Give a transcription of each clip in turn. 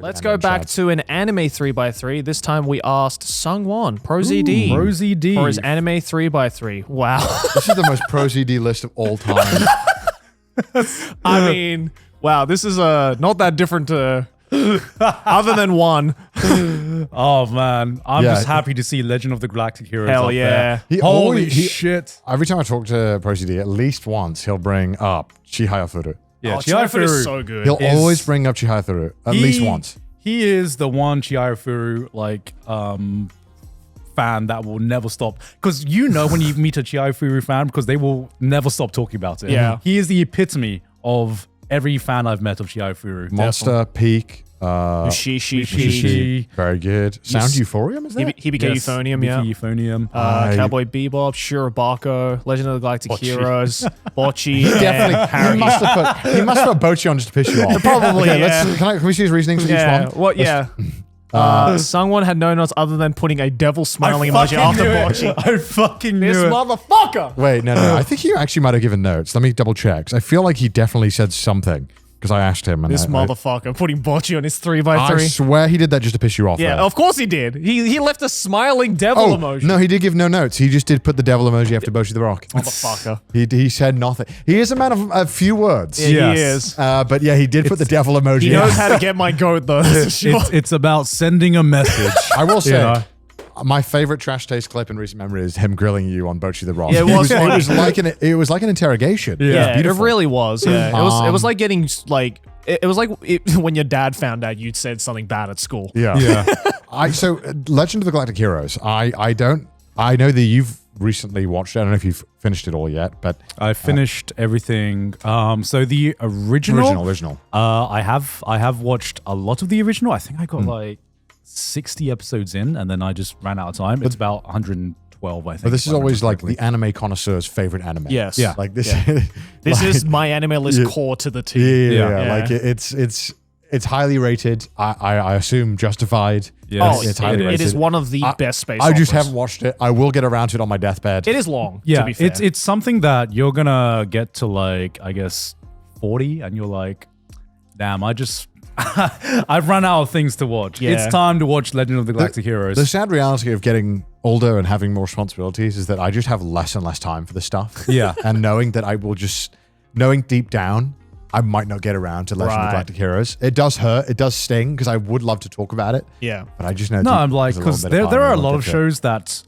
Let's go back to an anime 3x3. This time we asked Suan Pro Z ProZD's. for his anime 3x3. Wow. This is the most ProZD list of all time. I mean, wow, this is not that different other than one. Oh man, I'm just happy to see Legend of the Galactic Heroes. Hell up yeah. there. Holy shit. Every time I talk to ProZD, at least once, he'll bring up Chihayafuru. Yeah, Chihayafuru is so good. He'll always bring up Chihayafuru, at least once. He is the one Chihayafuru, like, fan that will never stop. Because when you meet a Chihayafuru fan, because they will never stop talking about it. Yeah. He is the epitome of every fan I've met of Chihayafuru. Monster, Peak, Mushishi. very good. Sound Euphorium, is that? Hibike Euphonium, yeah. Euphonium. Cowboy Bebop, Shirobako, Legend of the Galactic Heroes, Bocchi. Definitely. He must have put Bocchi on just to piss you off. Probably, Okay, yeah. Can we see his reasonings for each one? Well, yeah. Sungwon had no notes other than putting a devil smiling emoji after Bocchi. I fucking knew This it. motherfucker! Wait, no. I think he actually might have given notes. Let me double check. 'Cause I feel like he definitely said something. Because I asked him. And This motherfucker putting Bocchi on his 3x3. I swear he did that just to piss you off. Yeah, though. of course he did. He left a smiling devil emoji. No, he did give no notes. He just did put the devil emoji after Bocchi the Rock. Motherfucker. He said nothing. He is a man of a few words. Yeah, he is. But yeah, he did put the devil emoji. He knows how to get my goat though. That's for sure. It's about sending a message. I will say, know? my favorite trash taste clip in recent memory is him grilling you on Bocchi the Rock. Yeah, it was funny. It was like an interrogation. Yeah, it beautiful. really was. Yeah, it was like getting like it was like when your dad found out you'd said something bad at school. Yeah. So Legend of the Galactic Heroes. I know that you've recently watched it. I don't know if you've finished it all yet, but I finished everything. So the original. I have watched a lot of the original. I think I got like 60 episodes in, and then I just ran out of time. It's about 112, I think. But this is always like the anime connoisseur's favorite anime. Yes. Yeah. Like this. This is my anime list core to the T. Yeah. Like it's highly rated. I assume justified. Yes. Oh, It's highly rated. it is one of the best space I just operas. haven't watched it. I will get around to it on my deathbed. It is long. Yeah, to be fair. it's something that you're gonna get to, like, I guess 40, and you're like, damn, I've run out of things to watch. Yeah. It's time to watch Legend of the Galactic Heroes. The sad reality of getting older and having more responsibilities is that I just have less and less time for this stuff. Yeah. And knowing that knowing deep down, I might not get around to Legend of the Galactic Heroes. It does hurt. It does sting because I would love to talk about it. Yeah. But I just know. No, I'm like, because there are a lot of shows that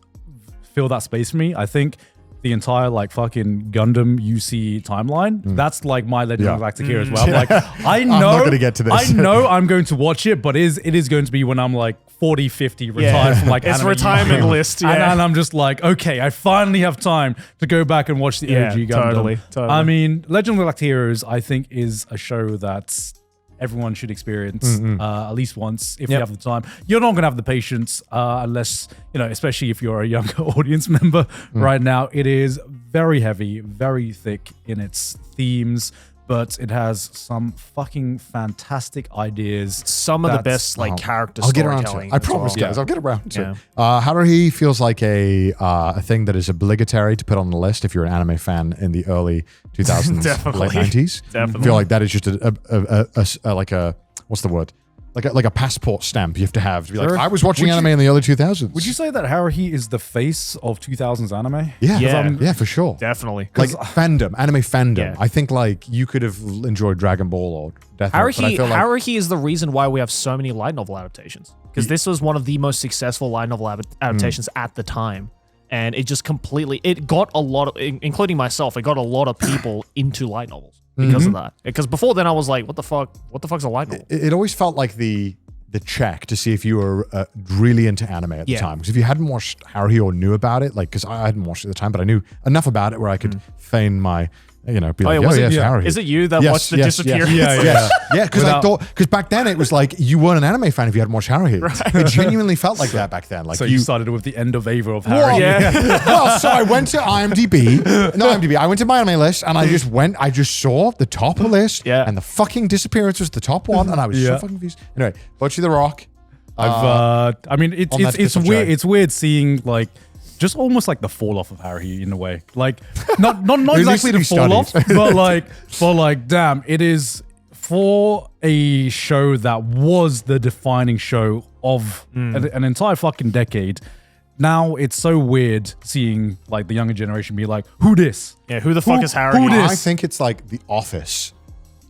fill that space for me. I think the entire like fucking Gundam UC timeline, that's like my Legend of the Galactic Heroes. Where I'm like, I know, I'm not gonna get to this. I know I'm going to watch it, but it is going to be when I'm like 40, 50, retired from like It's anime retirement YouTube. list, yeah. And I'm just like, okay, I finally have time to go back and watch the OG Gundam. Totally. I mean, Legend of the Galactic Heroes, I think, is a show that everyone should experience at least once if you have the time. You're not going to have the patience unless, especially if you're a younger audience member right now. It is very heavy, very thick in its themes, but it has some fucking fantastic ideas. Some of the best character I'll get around to storytelling. it. I as promise, well. guys. I'll get around to it. Haruhi feels like a thing that is obligatory to put on the list if you're an anime fan in the early 2000s, Definitely. late 90s. Definitely. I feel like that is just like a what's the word? Like a passport stamp you have to be like, I was watching anime in the early 2000s. Would you say that Haruhi is the face of 2000s anime? Yeah, for sure. Definitely. Like fandom, anime fandom. Yeah. I think like you could have enjoyed Dragon Ball or Death Note, but I feel like Haruhi is the reason why we have so many light novel adaptations. Because this was one of the most successful light novel adaptations at the time. And it just it got a lot of, including myself, it got a lot of people into light novels because of that. Because before then I was like, what the fuck's a light novel? it always felt like the check to see if you were really into anime at the time. Because if you hadn't watched Haruhi or knew about it, like, because I hadn't watched it at the time, but I knew enough about it where I could feign my, be like, Haruhi. Is it you that watched the disappearance? Yeah, because back then it was like you weren't an anime fan if you hadn't watched Haruhi. Right. It genuinely felt like that back then. Like So you started with the end of Ava of Haruhi. Well, well, so I went to IMDb. I went to my anime list and I just saw the top of the list and the fucking disappearance was the top one and I was so fucking confused. Anyway, Bocchi the Rock. I mean, it's weird. It's weird seeing like just almost like the fall off of Haruhi in a way. Like not exactly the fall off, but like damn, it is for a show that was the defining show of an entire fucking decade, now it's so weird seeing like the younger generation be like, who this? Yeah, who the fuck is Harry? who this? I think it's like The Office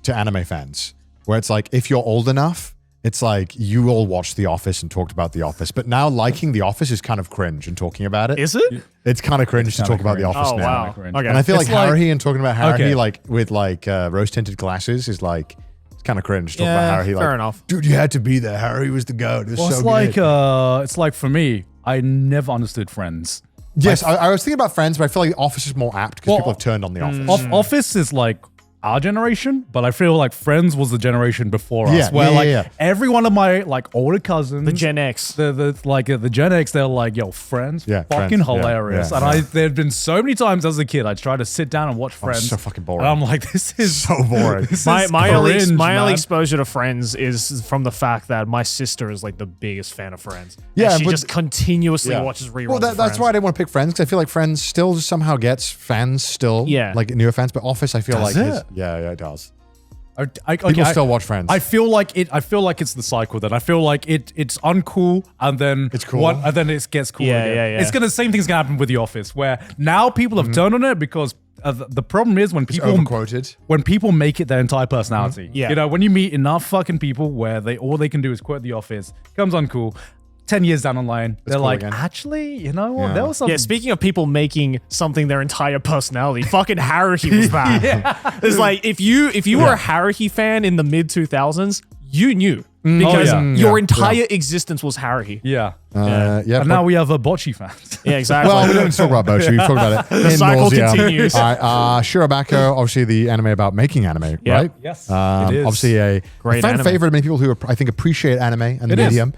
to anime fans, where it's like, if you're old enough, it's like you all watched The Office and talked about The Office, but now liking The Office is kind of cringe and talking about it. Is it? It's kind of cringe to talk about The Office Oh, now. wow. Cringe. Okay. And I feel It's like Haruhi and talking about Haruhi Okay. like with like rose-tinted glasses is like, it's kind of cringe to talk about Haruhi. fair Like, enough. dude, you had to be there. Haruhi was the goat. It was Well, so good. it's like for me, I never understood Friends. Yes, I was thinking about Friends, but I feel like Office is more apt because Well, people have turned on The Office. Office is like our generation, but I feel like Friends was the generation before Yeah, us, where yeah, like yeah. every one of my like older cousins, The Gen X. the Gen X, they're like, yo, Friends, Yeah, fucking Friends, yeah, hilarious. yeah, And yeah. there'd been so many times as a kid, I'd try to sit down and watch Friends. so fucking boring. And I'm like, this is So boring. This My is only cringe, only man. exposure to Friends is from the fact that my sister is like the biggest fan of Friends. Yeah, and she but- just continuously Yeah. watches reruns. Well, of that's Friends. why I didn't want to pick Friends, because I feel like Friends still somehow gets fans still. Yeah. Like newer fans, but Office, I feel Does like it? yeah, it does. People still watch Friends. I feel like it's the cycle. Then I feel like it's uncool, and then It's cool. and then it gets cool. Yeah, again. yeah. It's same thing's gonna happen with The Office, where now people have turned on it because the problem is when people Overquoted. when people make it their entire personality. Yeah. You know, when you meet enough fucking people where all they can do is quote The Office, becomes uncool. 10 years down the line, they're cool like, again. actually, you know what? Yeah. There was something. Yeah, speaking of people making something their entire personality, fucking Haruhi was that. It's like if you were a Haruhi fan in the mid 2000s, you knew because yeah. your Yeah. entire existence was Haruhi. yeah. Yeah. And now we have a Bocchi fans. Yeah, exactly. Well, we don't talk about Bocchi. We've talked about it. The cycle continues. All right, Shirobako, obviously the anime about making anime, Yeah. right? Yes, it is. Obviously a Great fan anime. favorite of many people who I think appreciate anime and the It is. medium.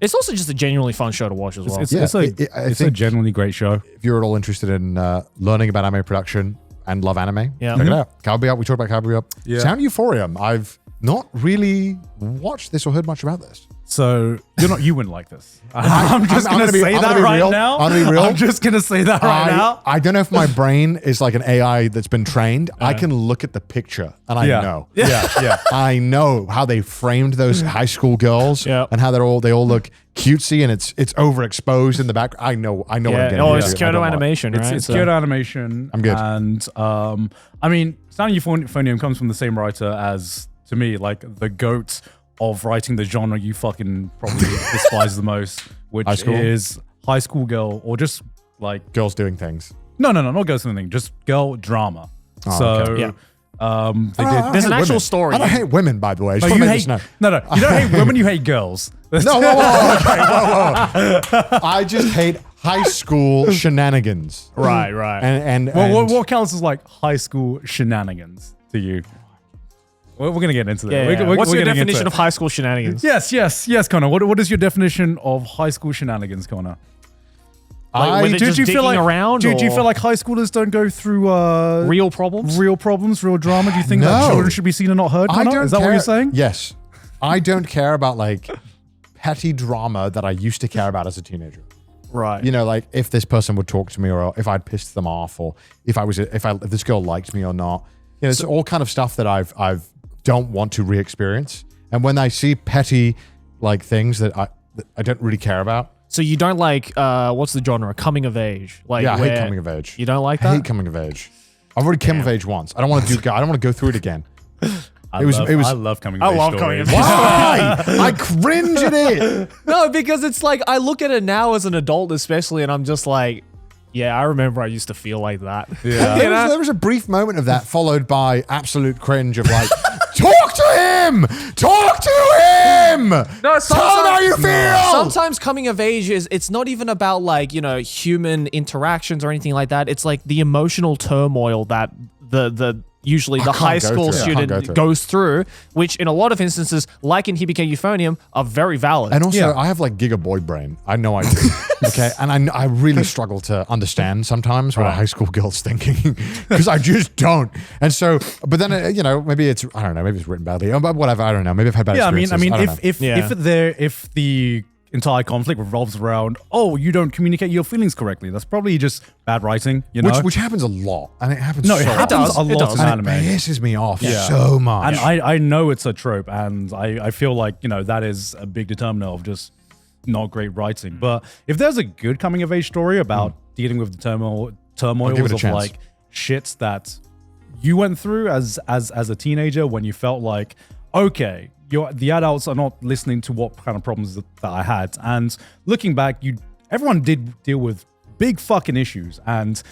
It's also just a genuinely fun show to watch as well. It's, Yeah, it's, a, I it's a think- genuinely great show. If you're at all interested in learning about anime production and love anime, Yeah. check it out. Cowboy Up, we talked about Cowboy Up. Yeah. Sound Euphorium. I've not really watched this or heard much about this. So you wouldn't like this. I'm just I'm gonna gonna be- say I'm that gonna be right real. now. I'm gonna be real. I'm just gonna say that right now. I don't know if my brain is like an AI that's been trained. I can look at the picture and I Yeah. know. Yeah. I know how they framed those high school girls Yeah. and how they all look cutesy and it's overexposed in the back. I know what I'm Yeah. getting Oh, into. it's I Kyoto don't know. Animation, right? It's So- Kyoto Animation. I'm good. And I mean, Sound Euphonium comes from the same writer as, to me, like the goat of writing the genre you fucking probably despise the most, which High school? is high school girl or just like Girls doing things. no, not girl something, just girl drama. So okay. Yeah. they I did. don't There's hate an actual women. story. I don't hate women, by the way. I just No, wanna you make this hate known. no. You don't hate women. You hate girls. No, whoa, okay, whoa. I just hate high school shenanigans. Right, right. And Well, what counts as like high school shenanigans to you? We're gonna get into that. yeah, We're- yeah. we're- What's we're your getting into definition it. of high school shenanigans? Yes, Connor. What is your definition of high school shenanigans, Connor? Like, with it just digging around, do you or feel like high schoolers don't go through real problems? real problems, real drama? Do you think that No. children should be seen and not heard? I Connor? don't Is that care. what you're saying? Yes. I don't care about like petty drama that I used to care about as a teenager. Right. You know, like if this person would talk to me or if I'd pissed them off or if this girl liked me or not. You know, it's all kind of stuff that I've don't want to re-experience. And when I see petty like things that I don't really care about. So you don't like what's the genre? Coming of age. Like Yeah, I hate where- coming of age. You don't like I that? hate coming of age. I've already come of age once. I don't want to do. I don't want to go through it again. I It was- love coming. I of age love coming stories. of age. Why? I cringe at it. No, because it's like I look at it now as an adult, especially, and I'm just like, yeah, I remember I used to feel like that. Yeah. You know? There was a brief moment of that, followed by absolute cringe of like, talk to him, talk to him. No, tell him how you feel. Sometimes coming of age it's not even about like, you know, human interactions or anything like that. It's like the emotional turmoil that the usually the high can't go school through it. I can't go student through it. goes through, which in a lot of instances, like in Hibike Euphonium, are very valid. And also, Yeah. I have like giga boy brain. I know I do. Okay, and I really struggle to understand sometimes what a high school girl's thinking because I just don't. And so, but then you know, maybe it's I don't know, maybe it's written badly, but whatever. I don't know. Maybe I've had bad Yeah, I experiences. mean, I don't know. if Yeah. the entire conflict revolves around, oh, you don't communicate your feelings correctly. That's probably just bad writing, you know? Which happens a lot, and it happens. No, it so happens does. a It lot does. in and anime. it pisses me off so much. And I know it's a trope, and I feel like, you know, that is a big determinant of just not great writing. But if there's a good coming of age story about dealing with the turmoils give it a of chance. like shit that you went through as a teenager, when you felt like, okay, the adults are not listening to what kind of problems that I had, and looking back, everyone did deal with big fucking issues, and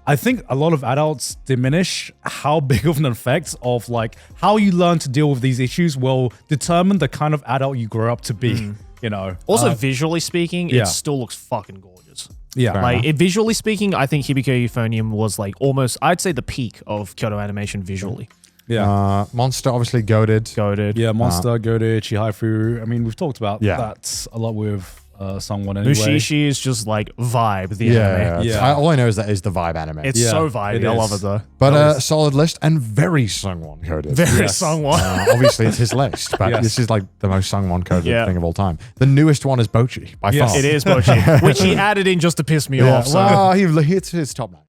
I think a lot of adults diminish how big of an effect of like how you learn to deal with these issues will determine the kind of adult you grow up to be. You know. Also, visually speaking, it still looks fucking gorgeous. Yeah. Like, visually speaking, I think Hibiko Euphonium was like almost, I'd say, the peak of Kyoto Animation visually. Yeah. Monster obviously goated. Yeah, Monster, Gode, Chihaifu. I mean, we've talked about Yeah. that a lot with Sungwon anyway. Mushishi is just like vibe, the anime. Yeah. All I know is that is the vibe anime. It's so vibey. it I is. love it though. But solid list and very Sungwon coded. Very Yes. Sungwon. Obviously, it's his list, but Yes. this is like the most Sungwon coded Yeah. thing of all time. The newest one is Bocchi by Yes. far. It is Bocchi, which he added in just to piss me off. So. Well, it's his top man.